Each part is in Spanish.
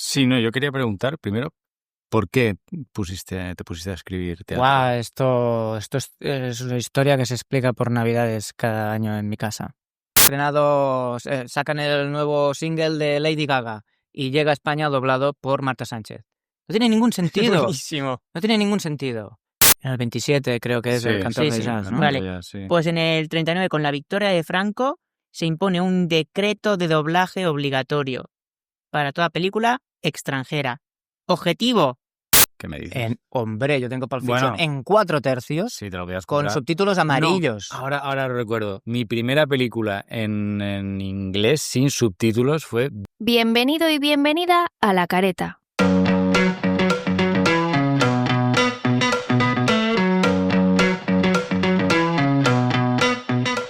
Sí, no, yo quería preguntar primero, ¿por qué te pusiste a escribir teatro? Guau, esto es una historia que se explica por Navidades cada año en mi casa. Sacan el nuevo single de Lady Gaga y llega a España doblado por Marta Sánchez. No tiene ningún sentido. Buenísimo. No tiene ningún sentido. En el 27 creo que es el cantor Sí, de sí, jazz, ¿no? vale. Ya, sí. Pues en el 39, con la victoria de Franco, se impone un decreto de doblaje obligatorio para toda película extranjera. Objetivo, ¿Qué me dices? Hombre, yo tengo Pulp Fiction Bueno. en 4/3 Sí, te lo voy a con comprar. subtítulos amarillos. No, ahora lo recuerdo. Mi primera película en inglés sin subtítulos fue... Bienvenido y bienvenida a La Careta.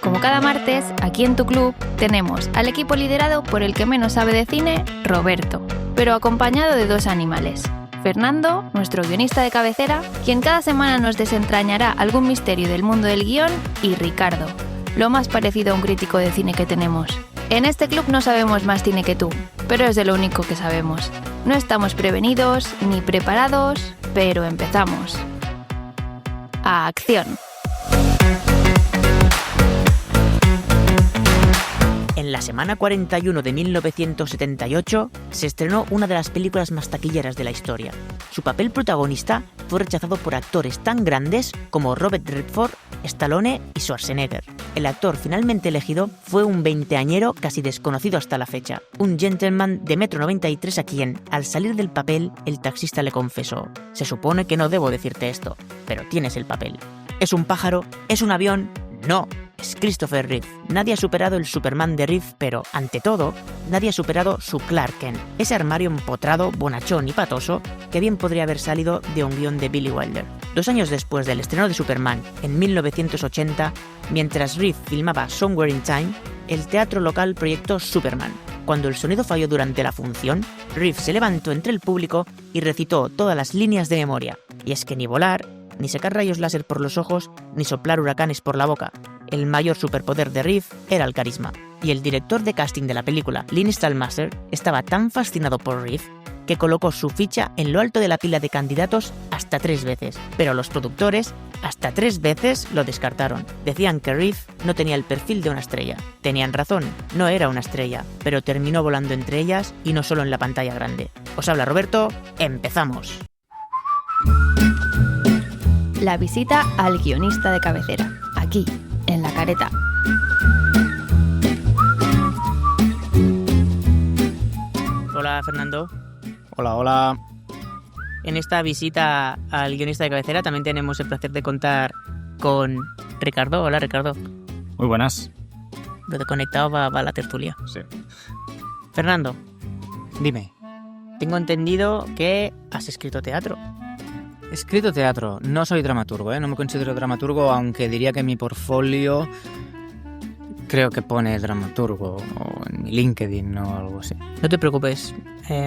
Como cada martes, aquí en tu club tenemos al equipo liderado por el que menos sabe de cine, Roberto, pero acompañado de dos animales. Fernando, nuestro guionista de cabecera, quien cada semana nos desentrañará algún misterio del mundo del guión, y Ricardo, lo más parecido a un crítico de cine que tenemos. En este club no sabemos más cine que tú, pero es de lo único que sabemos. No estamos prevenidos ni preparados, pero empezamos. ¡A acción! en la semana 41 de 1978 se estrenó una de las películas más taquilleras de la historia. Su papel protagonista fue rechazado por actores tan grandes como Robert Redford, Stallone y Schwarzenegger. El actor finalmente elegido fue un veinteañero casi desconocido hasta la fecha, un gentleman de 1,93 m a quien, al salir del papel, el taxista le confesó: «Se supone que no debo decirte esto, pero tienes el papel». ¿Es un pájaro? ¿Es un avión? No, es Christopher Reeve. Nadie ha superado el Superman de Reeve, pero, ante todo, nadie ha superado su Clark Kent, ese armario empotrado, bonachón y patoso que bien podría haber salido de un guión de Billy Wilder. 2 años después del estreno de Superman, en 1980, mientras Reeve filmaba Somewhere in Time, el teatro local proyectó Superman. Cuando el sonido falló durante la función, Reeve se levantó entre el público y recitó todas las líneas de memoria. Y es que ni volar, ni sacar rayos láser por los ojos, ni soplar huracanes por la boca. El mayor superpoder de Reeve era el carisma. Y el director de casting de la película, Lynn Stalmaster, estaba tan fascinado por Reeve que colocó su ficha en lo alto de la pila de candidatos hasta 3 veces. Pero los productores hasta 3 veces lo descartaron. Decían que Reeve no tenía el perfil de una estrella. Tenían razón, no era una estrella, pero terminó volando entre ellas y no solo en la pantalla grande. Os habla Roberto, empezamos. La visita al guionista de cabecera, aquí, en La Careta. Hola, Fernando. Hola, hola. En esta visita al guionista de cabecera también tenemos el placer de contar con Ricardo. Hola, Ricardo. Muy buenas. Lo de conectado va la tertulia. Sí. Fernando, Dime. tengo entendido que has escrito teatro. He escrito teatro, no soy dramaturgo, no me considero dramaturgo, aunque diría que en mi portfolio creo que pone dramaturgo, o en mi LinkedIn o algo así. No te preocupes,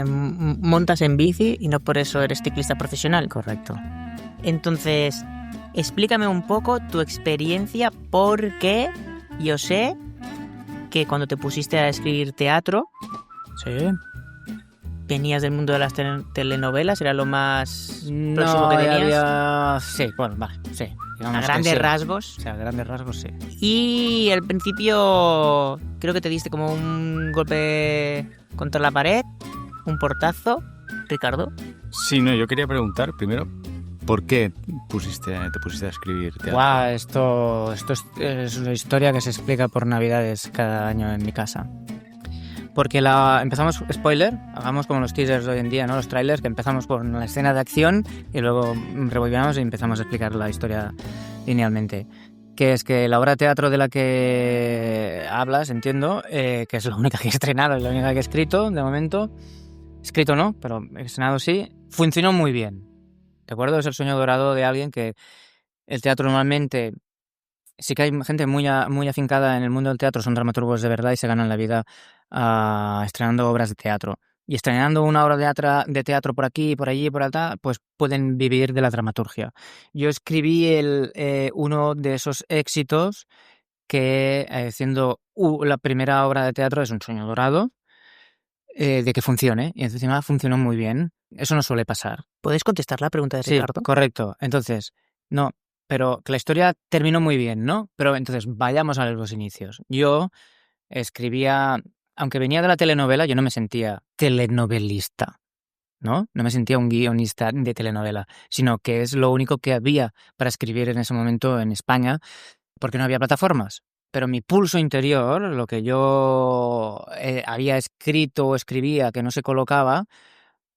montas en bici y no por eso eres ciclista profesional. Correcto. Entonces, explícame un poco tu experiencia, porque yo sé que cuando te pusiste a escribir teatro Sí. venías del mundo de las telenovelas, era lo más próximo No, que tenías. Sí, bueno, vale, sí. Digamos A que grandes sí. rasgos. O sea, a grandes rasgos, sí. Y al principio creo que te diste como un golpe contra la pared, un portazo, Ricardo. Sí, no, yo quería preguntar primero, ¿por qué te pusiste a escribir teatro? Guau, esto es una historia que se explica por Navidades cada año en mi casa. Porque empezamos, spoiler, hagamos como los teasers de hoy en día, ¿no? Los trailers, que empezamos con la escena de acción y luego rebobinamos y empezamos a explicar la historia linealmente. Que es que la obra de teatro de la que hablas, entiendo, que es la única que he estrenado, es la única que he escrito de momento. Escrito no, pero he estrenado sí. Funcionó muy bien. ¿De acuerdo? Es el sueño dorado de alguien que el teatro normalmente... Sí que hay gente muy afincada en el mundo del teatro, son dramaturgos de verdad y se ganan la vida estrenando obras de teatro. Y estrenando una obra de teatro por aquí, por allí, por allá, pues pueden vivir de la dramaturgia. Yo escribí uno de esos éxitos que, siendo la primera obra de teatro, es un sueño dorado. de que funcione. Y encima funcionó muy bien. Eso no suele pasar. ¿Puedes contestar la pregunta de Sí, Ricardo? correcto. Entonces, no, pero que la historia terminó muy bien, ¿no? Pero entonces, vayamos a los inicios. Yo escribía, aunque venía de la telenovela, yo no me sentía telenovelista, ¿no? No me sentía un guionista de telenovela, sino que es lo único que había para escribir en ese momento en España, porque no había plataformas. Pero mi pulso interior, lo que yo había escrito o escribía que no se colocaba,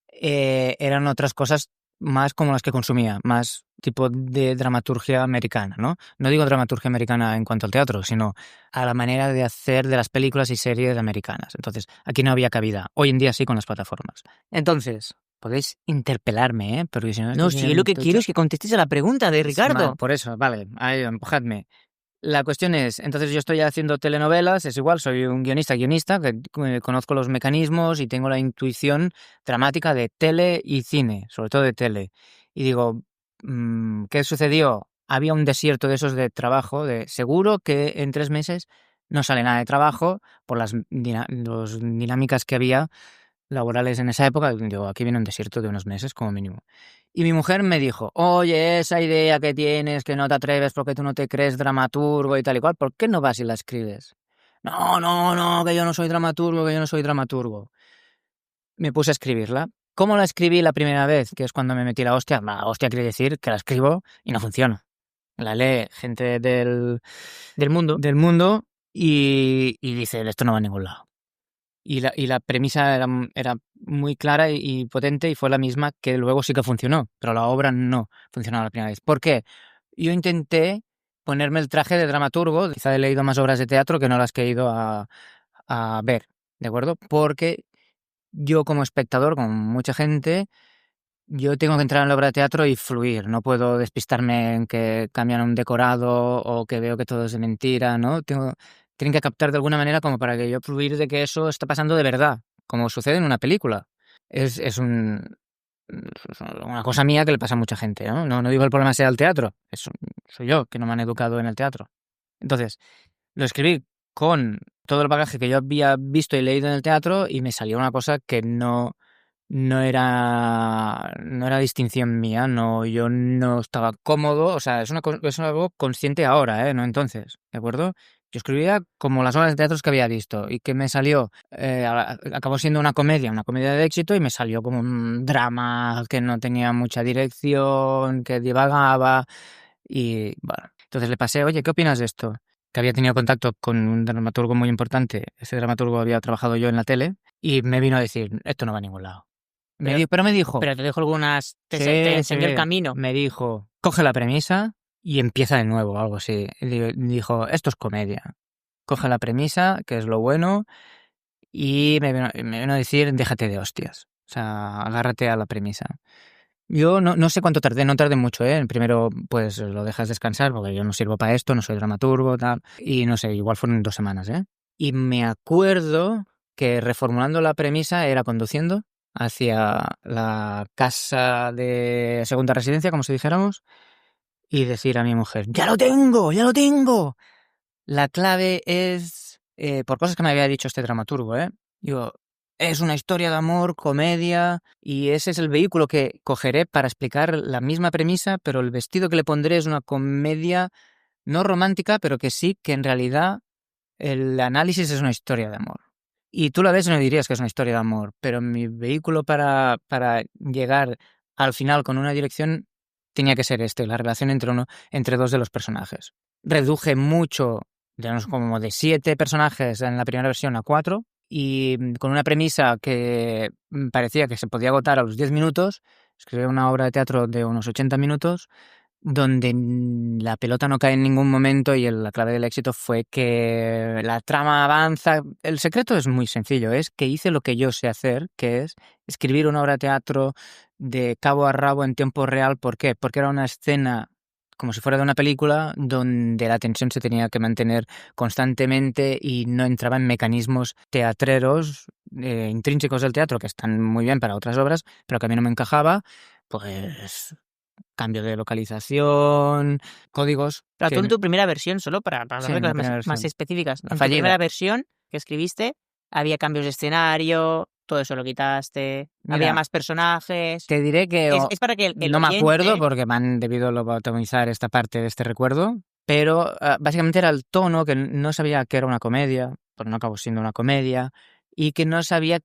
eran otras cosas más como las que consumía, más tipo de dramaturgia americana, ¿no? No digo dramaturgia americana en cuanto al teatro, sino a la manera de hacer de las películas y series americanas. Entonces, aquí no había cabida. Hoy en día sí con las plataformas. Entonces, podéis interpelarme, ¿eh? Porque si no, No, estoy si yo lo que quiero es que contestes a la pregunta de Ricardo. Por eso, vale, ahí, empujadme. La cuestión es, entonces yo estoy haciendo telenovelas, es igual, soy un guionista, que conozco los mecanismos y tengo la intuición dramática de tele y cine, sobre todo de tele. Y digo, ¿qué sucedió? Había un desierto de esos de trabajo, de seguro que en 3 meses no sale nada de trabajo por las dinámicas que había laborales en esa época. Digo, aquí viene un desierto de unos meses como mínimo. Y mi mujer me dijo, oye, esa idea que tienes, que no te atreves porque tú no te crees dramaturgo y tal y cual, ¿por qué no vas y la escribes? No, que yo no soy dramaturgo. Me puse a escribirla. ¿Cómo la escribí la primera vez? Que es cuando me metí la hostia. La hostia quiere decir que la escribo y no funciona. La lee gente del mundo y dice, esto no va a ningún lado. Y la premisa era muy clara y potente y fue la misma que luego sí que funcionó, pero la obra no funcionó la primera vez. ¿Por qué? Yo intenté ponerme el traje de dramaturgo, quizá he leído más obras de teatro que no las que he ido a ver, ¿de acuerdo? Porque yo como espectador, como mucha gente, yo tengo que entrar en la obra de teatro y fluir, no puedo despistarme en que cambian un decorado o que veo que todo es de mentira, ¿no? Tienen que captar de alguna manera como para que yo fluir de que eso está pasando de verdad, como sucede en una película. Es una cosa mía que le pasa a mucha gente, ¿no? No digo el problema sea el teatro, soy yo, que no me han educado en el teatro. Entonces, lo escribí con todo el bagaje que yo había visto y leído en el teatro y me salió una cosa que no era distinción mía, yo no estaba cómodo, o sea, es algo consciente ahora, no entonces, ¿de acuerdo? Yo escribía como las obras de teatro que había visto y que me salió, acabó siendo una comedia de éxito y me salió como un drama que no tenía mucha dirección, que divagaba y bueno, entonces le pasé, oye, ¿qué opinas de esto? Que había tenido contacto con un dramaturgo muy importante, ese dramaturgo había trabajado yo en la tele y me vino a decir, esto no va a ningún lado. Pero me dijo... Pero te dejo algunas... Te Sí, enseñó el camino. Me dijo, coge la premisa y empieza de nuevo, algo así. Y dijo, esto es comedia. Coge la premisa, que es lo bueno, y me vino a decir, déjate de hostias. O sea, agárrate a la premisa. Yo no sé cuánto tardé, no tardé mucho, ¿eh? Primero, pues lo dejas descansar, porque yo no sirvo para esto, no soy dramaturgo, tal. Y no sé, igual fueron 2 semanas, ¿eh? Y me acuerdo que reformulando la premisa era conduciendo hacia la casa de segunda residencia, como si dijéramos, y decir a mi mujer, ¡ya lo tengo! La clave es, por cosas que me había dicho este dramaturgo, digo, es una historia de amor, comedia, y ese es el vehículo que cogeré para explicar la misma premisa, pero el vestido que le pondré es una comedia no romántica, pero que sí que en realidad el análisis es una historia de amor. Y tú la ves y no dirías que es una historia de amor, pero mi vehículo para llegar al final con una dirección tenía que ser la relación entre 2 de los personajes. Reduje mucho, como de 7 personajes en la primera versión a 4, y con una premisa que parecía que se podía agotar a los 10 minutos, escribí una obra de teatro de unos 80 minutos, donde la pelota no cae en ningún momento y la clave del éxito fue que la trama avanza. El secreto es muy sencillo, es que hice lo que yo sé hacer, que es escribir una obra de teatro de cabo a rabo en tiempo real. ¿Por qué? Porque era una escena como si fuera de una película donde la tensión se tenía que mantener constantemente y no entraba en mecanismos teatreros intrínsecos del teatro, que están muy bien para otras obras, pero que a mí no me encajaba, pues... cambio de localización, códigos... Pero tú en tu primera versión, solo para Sí, hablar de mi cosas primera más versión. específicas, La en tu fallida. primera versión que escribiste había cambios de escenario, todo eso lo quitaste, Mira, había más personajes. Te diré que Es para que el no me oyente- acuerdo porque me han debido lobotomizar esta parte de este recuerdo, pero básicamente era el tono, que no sabía que era una comedia, pero no acabó siendo una comedia, y que no sabía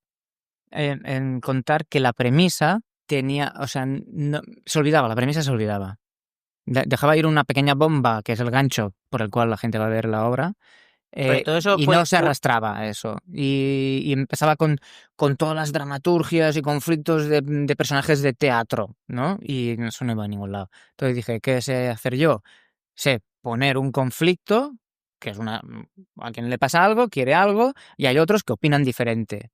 en contar que la premisa tenía, o sea, se olvidaba, la premisa se olvidaba. Dejaba ir una pequeña bomba, que es el gancho por el cual la gente va a ver la obra, Pero todo eso y fue- no se fue- arrastraba a eso. Y empezaba con todas las dramaturgias y conflictos de personajes de teatro, ¿no? Y eso no iba a ningún lado. Entonces dije, ¿qué sé hacer yo? Sé poner un conflicto, que es a quien le pasa algo, quiere algo, y hay otros que opinan diferente.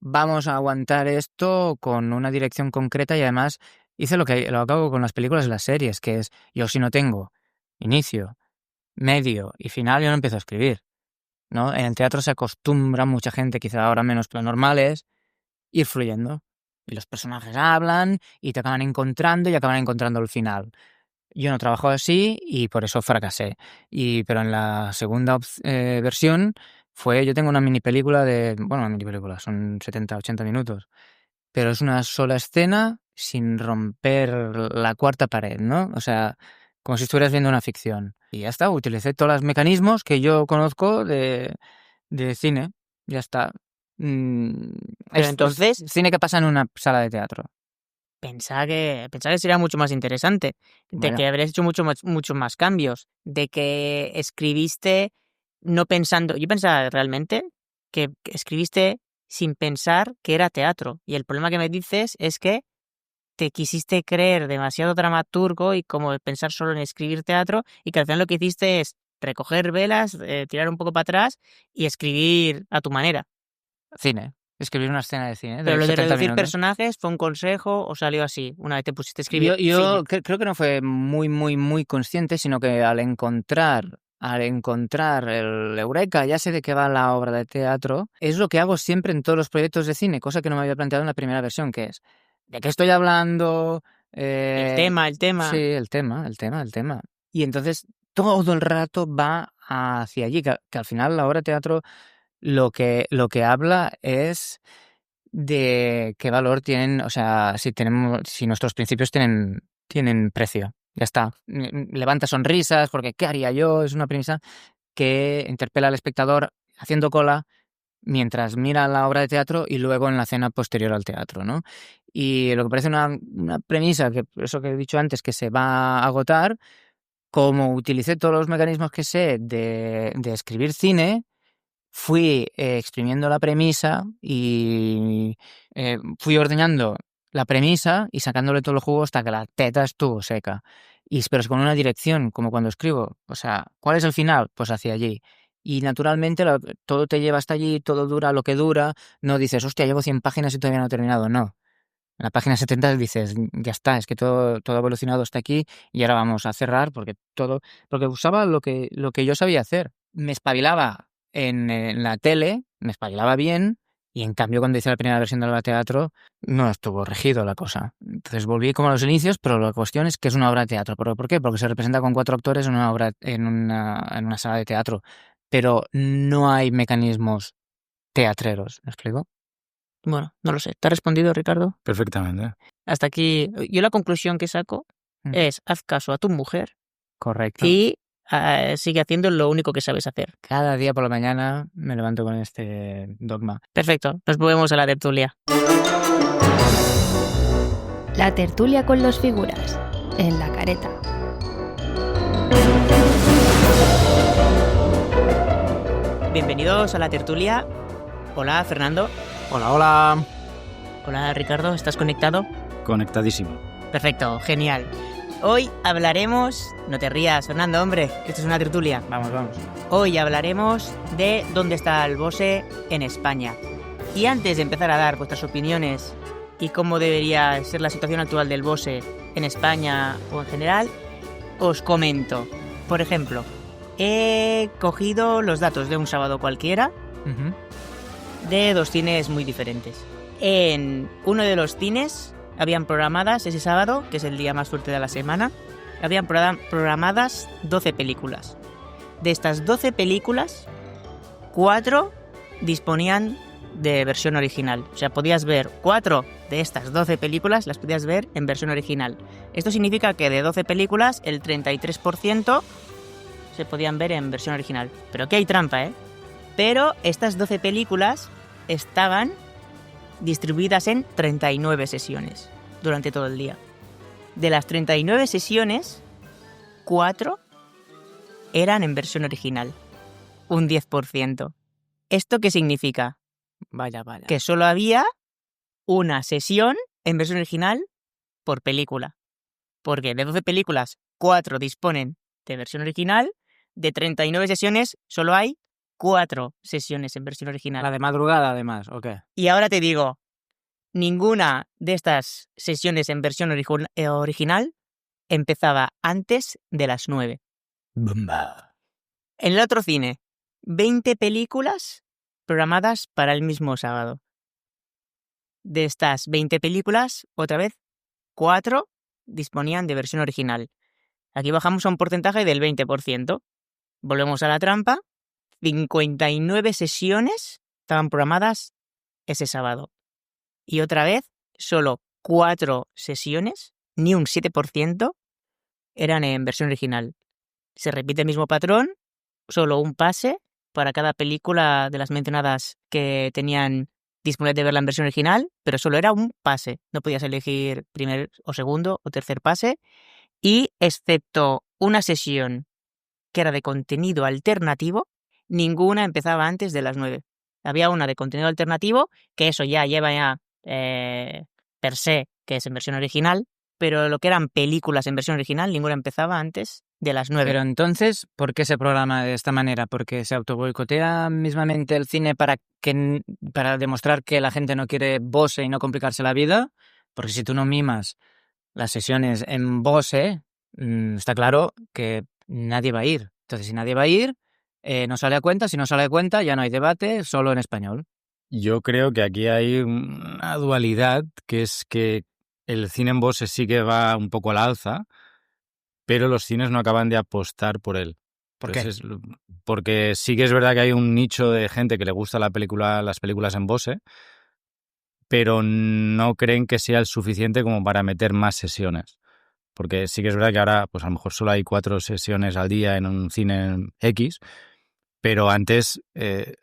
Vamos a aguantar esto con una dirección concreta y además hice lo que hago con las películas y las series, que es, yo si no tengo inicio, medio y final, yo no empiezo a escribir, ¿no? En el teatro se acostumbra mucha gente, quizá ahora menos, pero normal es ir fluyendo. Y los personajes hablan y te acaban encontrando y acaban encontrando el final. Yo no trabajo así y por eso fracasé. Pero en la segunda versión yo tengo una mini película una mini película, son 70, 80 minutos, pero es una sola escena sin romper la cuarta pared, ¿no? O sea, como si estuvieras viendo una ficción. Y ya está, utilicé todos los mecanismos que yo conozco de cine, ya está. Pero entonces- cine que pasa en una sala de teatro. Pensaba que sería mucho más interesante, de Bueno. que habrías hecho muchos más cambios, de que escribiste no pensando. Yo pensaba realmente que escribiste sin pensar que era teatro. Y el problema que me dices es que te quisiste creer demasiado dramaturgo y como pensar solo en escribir teatro, y que al final lo que hiciste es recoger velas, tirar un poco para atrás y escribir a tu manera. Cine. Escribir una escena de cine. Pero lo de 70 reducir minutos. personajes fue un consejo o salió así, una vez te pusiste a escribir. Yo cine. creo que no fue muy, muy, muy consciente, sino que al encontrar el eureka, ya sé de qué va la obra de teatro, es lo que hago siempre en todos los proyectos de cine, cosa que no me había planteado en la primera versión, que es, ¿de qué estoy hablando? El tema. Sí, el tema. Y entonces todo el rato va hacia allí, que al final la obra de teatro lo que habla es de qué valor tienen, o sea, si nuestros principios tienen precio. Ya está. Levanta sonrisas, porque ¿qué haría yo? Es una premisa que interpela al espectador haciendo cola mientras mira la obra de teatro y luego en la cena posterior al teatro, ¿no? Y lo que parece una premisa, que eso que he dicho antes, que se va a agotar, como utilicé todos los mecanismos que sé de escribir cine, fui exprimiendo la premisa y fui ordeñando la premisa y sacándole todo el jugo hasta que la teta estuvo seca. Pero con una dirección, como cuando escribo. O sea, ¿cuál es el final? Pues hacia allí. Y naturalmente todo te lleva hasta allí, todo dura lo que dura. No dices, hostia, llevo 100 páginas y todavía no he terminado. No. En la página 70 dices, ya está, es que todo ha evolucionado hasta aquí y ahora vamos a cerrar porque usaba lo que yo sabía hacer. Me espabilaba en la tele, me espabilaba bien, y en cambio cuando hice la primera versión de la obra de teatro no estuvo regido la cosa. Entonces volví como a los inicios, pero la cuestión es que es una obra de teatro. ¿Pero por qué? Porque se representa con 4 actores en una sala de teatro, pero no hay mecanismos teatreros, ¿me explico? Bueno, no lo sé. ¿Te ha respondido, Ricardo? Perfectamente. Hasta aquí. Yo la conclusión que saco es haz caso a tu mujer Correcto. y sigue haciendo lo único que sabes hacer. Cada día por la mañana me levanto con este dogma. Perfecto. Nos movemos a la tertulia. La tertulia con los figuras, en la careta. Bienvenidos a la tertulia. Hola, Fernando. Hola, hola. Hola, Ricardo. ¿Estás conectado? Conectadísimo. Perfecto, genial. Hoy hablaremos... No te rías, Fernando, hombre. Esto es una tertulia. Vamos. Hoy hablaremos de dónde está el BOSE en España. Y antes de empezar a dar vuestras opiniones y cómo debería ser la situación actual del BOSE en España o en general, os comento. Por ejemplo, he cogido los datos de un sábado cualquiera de 2 cines muy diferentes. En uno de los cines habían programadas ese sábado, que es el día más fuerte de la semana, habían programadas 12 películas. De estas 12 películas, 4 disponían de versión original. O sea, podías ver 4 de estas 12 películas, las podías ver en versión original. Esto significa que de 12 películas, el 33% se podían ver en versión original. Pero aquí hay trampa, ¿eh? Pero estas 12 películas estaban distribuidas en 39 sesiones durante todo el día. De las 39 sesiones, 4 eran en versión original. Un 10%. ¿Esto qué significa? Vaya. Que solo había una sesión en versión original por película. Porque de 12 películas, 4 disponen de versión original. De 39 sesiones, solo hay 4 sesiones en versión original. La de madrugada, además, ¿o qué? Y ahora te digo, ninguna de estas sesiones en versión original empezaba antes de las 9. Bomba. En el otro cine, 20 películas programadas para el mismo sábado. De estas 20 películas, otra vez, 4 disponían de versión original. Aquí bajamos a un porcentaje del 20%. Volvemos a la trampa. 59 sesiones estaban programadas ese sábado. Y otra vez, solo 4 sesiones, ni un 7%, eran en versión original. Se repite el mismo patrón, solo un pase para cada película de las mencionadas que tenían disponible de verla en versión original, pero solo era un pase. No podías elegir primer o segundo o tercer pase. Y excepto una sesión que era de contenido alternativo, ninguna empezaba antes de las 9. Había una de contenido alternativo, que eso ya lleva ya per se, que es en versión original, pero lo que eran películas en versión original, ninguna empezaba antes de las 9. Pero entonces, ¿por qué se programa de esta manera? ¿Porque se autoboicotea mismamente el cine para demostrar que la gente no quiere Bose y no complicarse la vida? Porque si tú no mimas las sesiones en Bose, está claro que nadie va a ir. Entonces, si nadie va a ir, no sale a cuenta. Si no sale a cuenta, ya no hay debate, solo en español. Yo creo que aquí hay una dualidad, que es que el cine en Bose sí que va un poco al alza, pero los cines no acaban de apostar por él. ¿Por qué? Porque sí que es verdad que hay un nicho de gente que le gusta las películas en Bose, pero no creen que sea el suficiente como para meter más sesiones. Porque sí que es verdad que ahora, pues a lo mejor solo hay 4 sesiones al día en un cine X, pero antes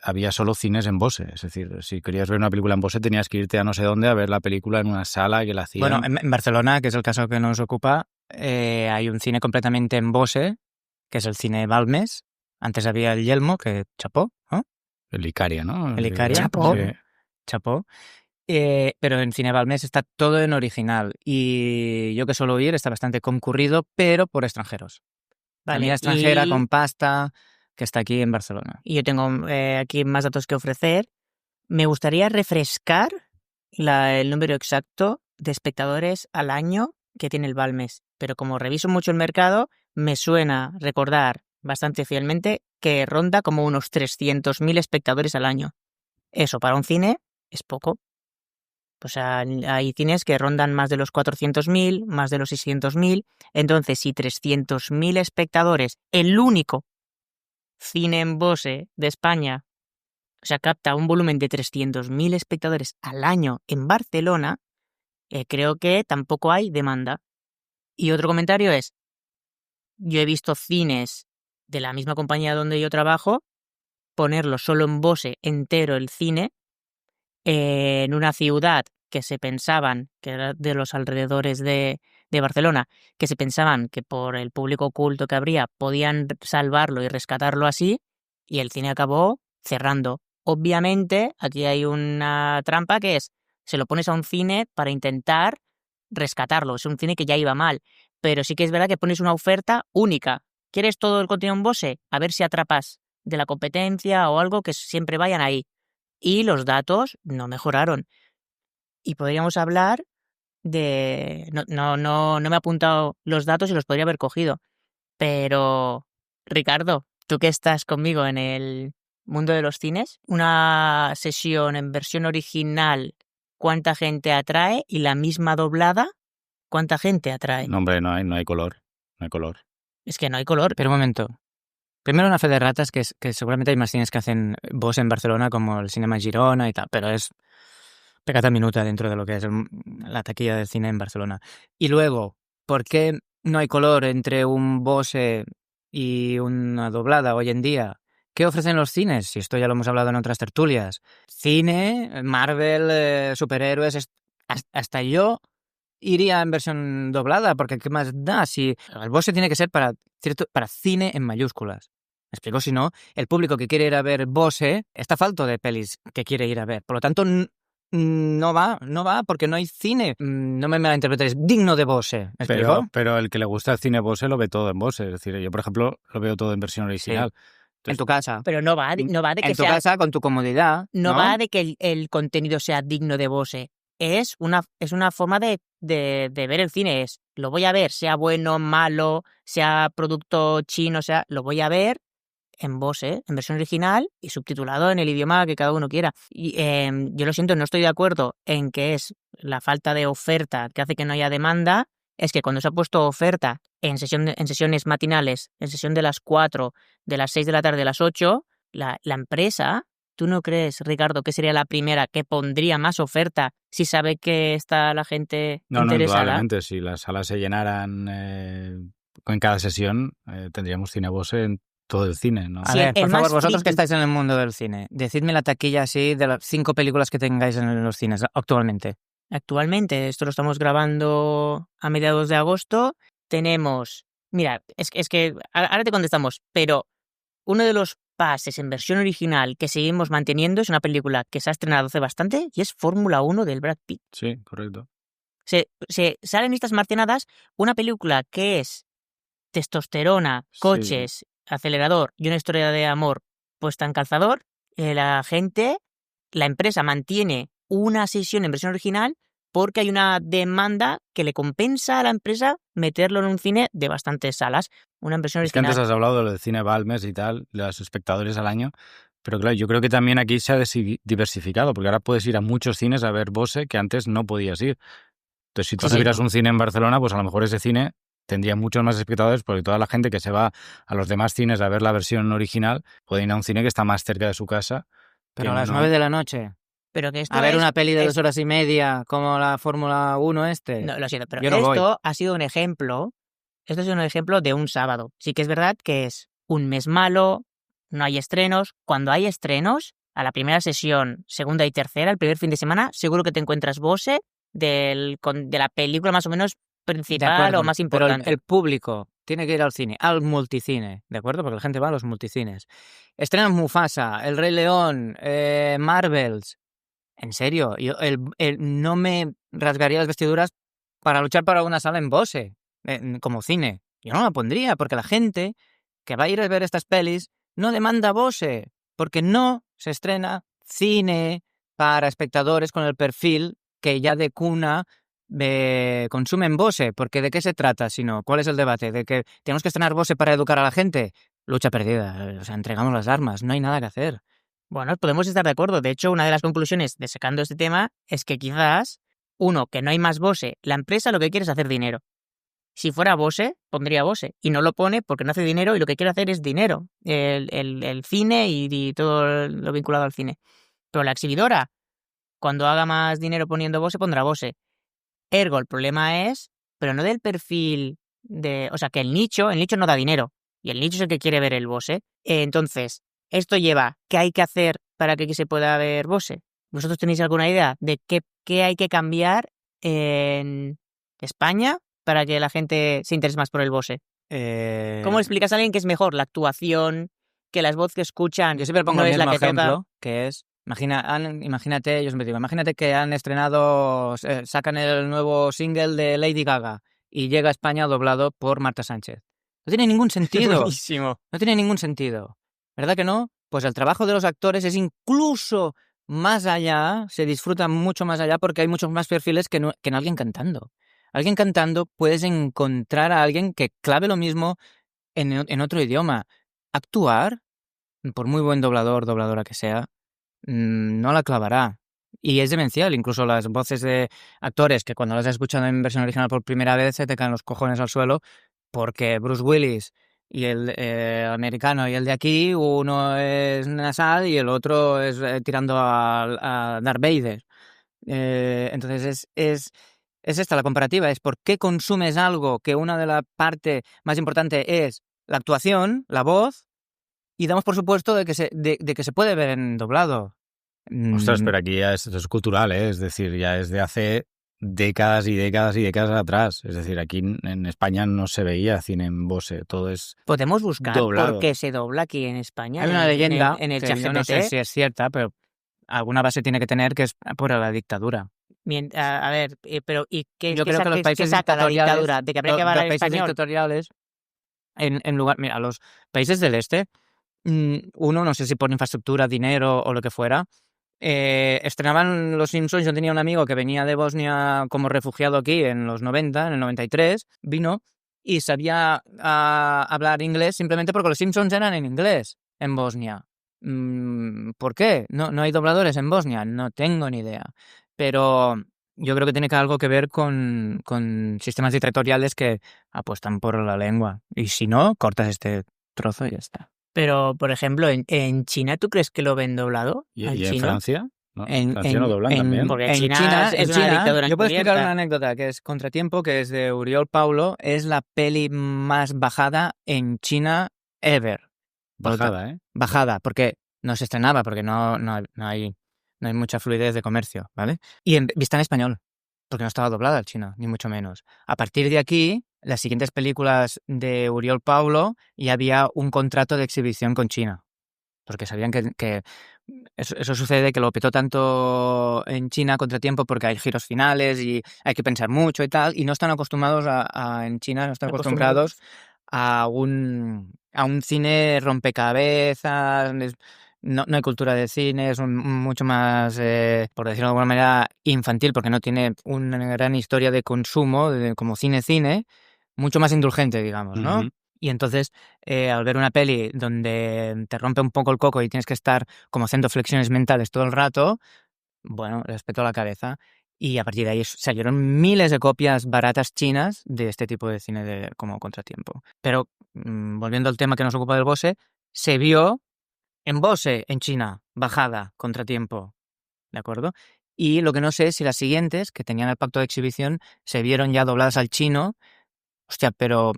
había solo cines en Bose. Es decir, si querías ver una película en Bose tenías que irte a no sé dónde a ver la película en una sala que la hacían. Bueno, en Barcelona, que es el caso que nos ocupa, hay un cine completamente en Bose, que es el cine Balmes. Antes había el Yelmo, que chapó, ¿no? El Icaria, ¿no? El Icaria. Chapó. Sí. Chapó. Pero en Cine Balmes está todo en original. Y yo que suelo ir, está bastante concurrido, pero por extranjeros. Familia extranjera con pasta, que está aquí en Barcelona. Y yo tengo aquí más datos que ofrecer. Me gustaría refrescar el número exacto de espectadores al año que tiene el Balmes. Pero como reviso mucho el mercado, me suena recordar bastante fielmente que ronda como unos 300.000 espectadores al año. Eso para un cine es poco. O sea, hay cines que rondan más de los 400.000, más de los 600.000. Entonces, si 300.000 espectadores, el único cine en Bose de España, o sea, capta un volumen de 300.000 espectadores al año en Barcelona, creo que tampoco hay demanda. Y otro comentario es, yo he visto cines de la misma compañía donde yo trabajo, ponerlo solo en Bose entero el cine, en una ciudad que se pensaban, que era de los alrededores de Barcelona, que se pensaban que por el público oculto que habría podían salvarlo y rescatarlo así, y el cine acabó cerrando. Obviamente, aquí hay una trampa que es, se lo pones a un cine para intentar rescatarlo. Es un cine que ya iba mal, pero sí que es verdad que pones una oferta única. ¿Quieres todo el contenido en Bose? A ver si atrapas de la competencia o algo que siempre vayan ahí. Y los datos no mejoraron. Y podríamos hablar de... No me he apuntado los datos y los podría haber cogido. Pero, Ricardo, tú que estás conmigo en el mundo de los cines, una sesión en versión original, ¿cuánta gente atrae? Y la misma doblada, ¿cuánta gente atrae? No, hombre, no hay color. No hay color. Es que no hay color. Pero un momento. Primero una fe de ratas, que seguramente hay más cines que hacen Bose en Barcelona, como el Cinema Girona y tal, pero es pecata minuta dentro de lo que es la taquilla del cine en Barcelona. Y luego, ¿por qué no hay color entre un Bose y una doblada hoy en día? ¿Qué ofrecen los cines? Si esto ya lo hemos hablado en otras tertulias. Cine, Marvel, superhéroes, hasta yo iría en versión doblada, porque ¿qué más da? Si el Bose tiene que ser para cine en mayúsculas. ¿Me explico? Si no, el público que quiere ir a ver Bose está falto de pelis que quiere ir a ver. Por lo tanto, no va porque no hay cine. No me malinterpretéis, digno de Bose. ¿Me explico? Pero el que le gusta el cine Bose lo ve todo en Bose. Es decir, yo, por ejemplo, lo veo todo en versión original. Sí. En tu casa. Pero no va de que en tu sea... casa, con tu comodidad. No va de que el contenido sea digno de Bose. Es una forma de ver el cine. Lo voy a ver, sea bueno, malo, sea producto chino, lo voy a ver en Bose, en versión original y subtitulado en el idioma que cada uno quiera. Y yo lo siento, no estoy de acuerdo en que es la falta de oferta que hace que no haya demanda. Es que cuando se ha puesto oferta en sesiones matinales, en sesión de las 4, de las 6 de la tarde, de las 8, la empresa, ¿tú no crees, Ricardo, que sería la primera que pondría más oferta si sabe que está la gente No, interesada? indudablemente. Si las salas se llenaran en cada sesión, tendríamos cine Bose en todo el cine, ¿no? A Sí, ver, por el favor, más vosotros que friki. estáis en el mundo del cine, decidme la taquilla así de las 5 películas que tengáis en los cines actualmente. Actualmente, esto lo estamos grabando a mediados de agosto, tenemos... Mira, es que ahora te contestamos, pero uno de los pases en versión original que seguimos manteniendo es una película que se ha estrenado hace bastante y es Fórmula 1 del Brad Pitt. Sí, correcto. Se salen estas marcianadas, una película que es testosterona, coches, acelerador y una historia de amor puesta en calzador. La empresa mantiene una sesión en versión original porque hay una demanda que le compensa a la empresa meterlo en un cine de bastantes salas. Una versión Es que original. antes has hablado de lo de cine Balmes y tal, de los espectadores al año, pero claro, yo creo que también aquí se ha diversificado, porque ahora puedes ir a muchos cines a ver Bose que antes no podías ir. Entonces, si tú tuvieras un cine en Barcelona, pues a lo mejor ese cine tendría muchos más espectadores, porque toda la gente que se va a los demás cines a ver la versión original puede ir a un cine que está más cerca de su casa. Pero a las 9 de la noche. Pero que esto A ver es- una peli de es- 2 horas y media como la Fórmula 1 No, lo siento, pero Yo no voy. esto ha sido un ejemplo. Esto ha sido un ejemplo de un sábado. Sí que es verdad que es un mes malo, no hay estrenos. Cuando hay estrenos, a la primera sesión, segunda y tercera, el primer fin de semana, seguro que te encuentras Bose de la película más o menos De principal acuerdo, o más pero importante. el público tiene que ir al cine, al multicine, ¿de acuerdo? Porque la gente va a los multicines. Estrenan Mufasa, El Rey León, Marvels. En serio, no me rasgaría las vestiduras para luchar para una sala en Bose, como cine. Yo no la pondría, porque la gente que va a ir a ver estas pelis no demanda Bose, porque no se estrena cine para espectadores con el perfil que ya de cuna consumen Bose, porque ¿de qué se trata? Sino, ¿cuál es el debate? ¿De que tenemos que estrenar Bose para educar a la gente? Lucha perdida, o sea, entregamos las armas, no hay nada que hacer. Bueno, podemos estar de acuerdo. De hecho, una de las conclusiones de sacando este tema es que quizás, uno, que no hay más Bose, la empresa lo que quiere es hacer dinero. Si fuera Bose, pondría Bose. Y no lo pone porque no hace dinero y lo que quiere hacer es dinero. El cine y todo lo vinculado al cine. Pero la exhibidora, cuando haga más dinero poniendo Bose, pondrá Bose. Ergo, el problema es, pero no del perfil de... O sea, que el nicho no da dinero. Y el nicho es el que quiere ver el Bose. Entonces, esto lleva, ¿qué hay que hacer para que se pueda ver Bose? ¿Vosotros tenéis alguna idea de qué hay que cambiar en España para que la gente se interese más por el Bose? ¿Cómo explicas a alguien que es mejor la actuación, que las voces que escuchan Yo siempre pongo no el es mismo la que ejemplo, toca? que es, imagínate, yo siempre digo, imagínate que han estrenado, sacan el nuevo single de Lady Gaga y llega a España doblado por Marta Sánchez. No tiene ningún sentido. Buenísimo. No tiene ningún sentido. ¿Verdad que no? Pues el trabajo de los actores es incluso más allá, se disfruta mucho más allá porque hay muchos más perfiles que en alguien cantando. Alguien cantando puedes encontrar a alguien que clave lo mismo en otro idioma. Actuar, por muy buen dobladora que sea, no la clavará. Y es demencial, incluso las voces de actores que cuando las has escuchado en versión original por primera vez se te caen los cojones al suelo porque Bruce Willis y el americano y el de aquí, uno es nasal y el otro es tirando a Darth Vader. Entonces es esta la comparativa, es por qué consumes algo que una de las partes más importantes es la actuación, la voz, y damos por supuesto de que se puede ver en doblado. Ostras, pero aquí ya esto es cultural, ¿eh? Es decir, ya es de hace décadas y décadas y décadas atrás. Es decir, aquí en España no se veía cine en Bose, todo es Podemos buscar doblado. por qué se dobla aquí en España. Hay una leyenda en el que yo no sé ChatGPT. si es cierta, pero alguna base tiene que tener, que es por la dictadura. A ver, pero ¿y qué, Yo qué creo que los qué países saca la dictatoriales, dictadura? ¿De que habría que los hablar en países español? dictatoriales, en lugar, mira, los países del este, uno, no sé si por infraestructura, dinero o lo que fuera, estrenaban Los Simpsons. Yo tenía un amigo que venía de Bosnia como refugiado aquí en los 90, en el 93, vino y sabía hablar inglés simplemente porque Los Simpsons eran en inglés en Bosnia. ¿Por qué? ¿No hay dobladores en Bosnia? No tengo ni idea. Pero yo creo que tiene algo que ver con sistemas dictatoriales que apuestan por la lengua. Y si no, cortas este trozo y ya está. Pero, por ejemplo, en China, ¿tú crees que lo ven doblado ¿Y, al y en chino? Francia? ¿No? ¿En Francia no doblan en- también? Porque en China es una dictadura yo puedo explicar encubierta. una anécdota que es Contratiempo, que es de Uriol Paulo. Es la peli más bajada en China ever. Bajada, ¿eh? Bajada, porque no se estrenaba, porque no hay mucha fluidez de comercio, ¿vale? Y vista en español, porque no estaba doblada al chino, ni mucho menos. A partir de aquí, las siguientes películas de Uriol Paulo ya había un contrato de exhibición con China, porque sabían que eso sucede, que lo petó tanto en China Contratiempo porque hay giros finales y hay que pensar mucho y tal, y no están acostumbrados en China, no están acostumbrados a un cine rompecabezas. No hay cultura de cine, es mucho más, por decirlo de alguna manera, infantil, porque no tiene una gran historia de consumo, como cine, mucho más indulgente, digamos, ¿no? Ujú. Y entonces, al ver una peli donde te rompe un poco el coco y tienes que estar como haciendo flexiones mentales todo el rato, bueno, les petó la cabeza. Y a partir de ahí salieron miles de copias baratas chinas de este tipo de cine como Contratiempo. Pero, volviendo al tema que nos ocupa del Bose, se vio en Bose, en China, bajada, Contratiempo, ¿de acuerdo? Y lo que no sé es si las siguientes, que tenían el pacto de exhibición, se vieron ya dobladas al chino. Hostia, pero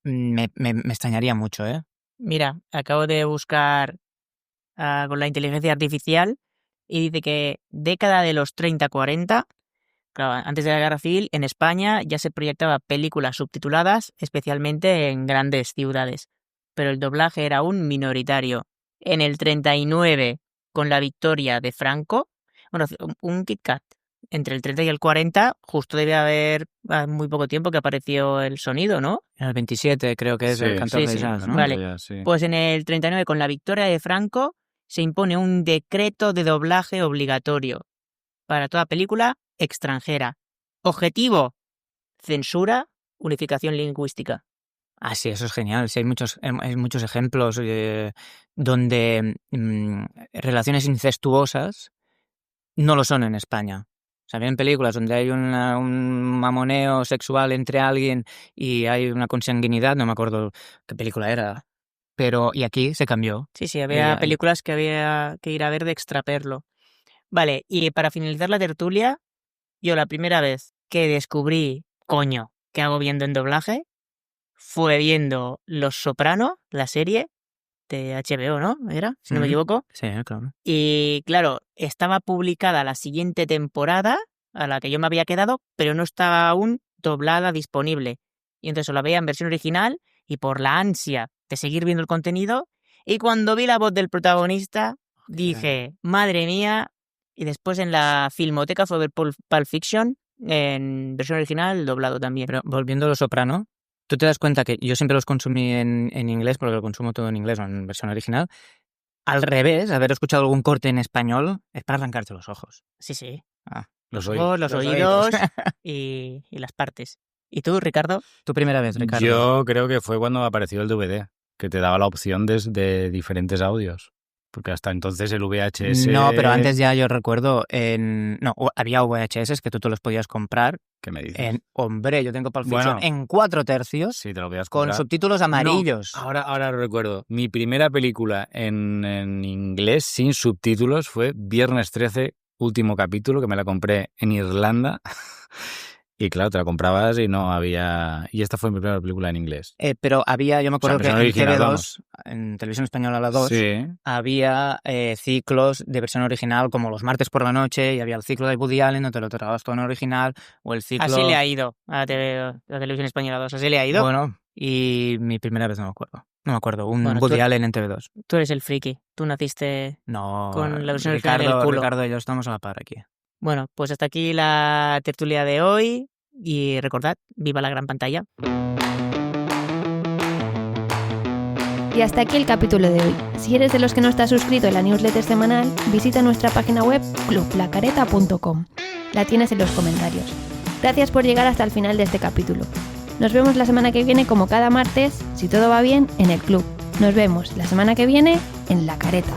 me extrañaría mucho, ¿eh? Mira, acabo de buscar con la inteligencia artificial y dice que década de los 30-40, claro, antes de la Guerra Civil, en España ya se proyectaba películas subtituladas, especialmente en grandes ciudades, pero el doblaje era aún minoritario. En el 39, con la victoria de Franco, bueno, un Kit Kat. Entre el 30 y el 40, justo debe haber muy poco tiempo que apareció el sonido, ¿no? En el 27 creo que es Sí, el cantor sí, de sí, jazz, ¿no? vale. Ya, sí. Pues en el 39, con la victoria de Franco, se impone un decreto de doblaje obligatorio para toda película extranjera. Objetivo: censura, unificación lingüística. Ah, sí, eso es genial. Sí, hay muchos ejemplos donde relaciones incestuosas no lo son en España. O sea, ven películas donde hay un mamoneo sexual entre alguien y hay una consanguinidad, no me acuerdo qué película era, pero y aquí se cambió. Sí, había películas que había que ir a ver de extraperlo. Vale, y para finalizar la tertulia, yo la primera vez que descubrí, coño, ¿qué hago viendo en doblaje? Fue viendo Los Soprano, la serie de HBO, ¿no? Era, si no me equivoco. Sí, claro. Y claro, estaba publicada la siguiente temporada a la que yo me había quedado, pero no estaba aún doblada disponible. Y entonces la veía en versión original y por la ansia de seguir viendo el contenido, y cuando vi la voz del protagonista, dije, madre mía, y después en la Filmoteca fue ver Pulp Fiction en versión original, doblado también. Pero volviendo a Los Soprano, tú te das cuenta que yo siempre los consumí en inglés, porque lo consumo todo en inglés o en versión original. Al revés, haber escuchado algún corte en español es para arrancarte los ojos. Sí. Los Los oídos y las partes. ¿Y tú, Ricardo? Tu primera vez, Ricardo. Yo creo que fue cuando apareció el DVD, que te daba la opción de diferentes audios. Porque hasta entonces el VHS... No, pero antes ya yo recuerdo había VHS que tú te los podías comprar. ¿Qué me dices? Hombre, yo tengo Pulp Fiction Bueno, en 4/3 sí, te lo podías con comprar. subtítulos amarillos. No, ahora lo recuerdo. Mi primera película en inglés sin subtítulos fue Viernes 13, último capítulo, que me la compré en Irlanda. Y claro, te la comprabas y no había... Y esta fue mi primera película en inglés. Pero había, yo me acuerdo versión que en original, TV2, vamos. en Televisión Española la 2, Sí. había ciclos de versión original como los martes por la noche, y había el ciclo de Woody Allen, donde te lo trabas todo en original, o el ciclo... Así le ha ido a la Televisión Española 2, así le ha ido. Bueno, y mi primera vez no me acuerdo. No me acuerdo, un Bueno, Woody Allen en TV2. Tú eres el friki, tú naciste... No, Con la versión original Ricardo, en el culo. Ricardo y yo estamos a la par aquí. Bueno, pues hasta aquí la tertulia de hoy. Y recordad, viva la gran pantalla. Y hasta aquí el capítulo de hoy. Si eres de los que no estás suscrito en la newsletter semanal, visita nuestra página web clublacareta.com. La tienes en los comentarios. Gracias por llegar hasta el final de este capítulo. Nos vemos la semana que viene como cada martes, si todo va bien, en el club. Nos vemos la semana que viene en La Careta.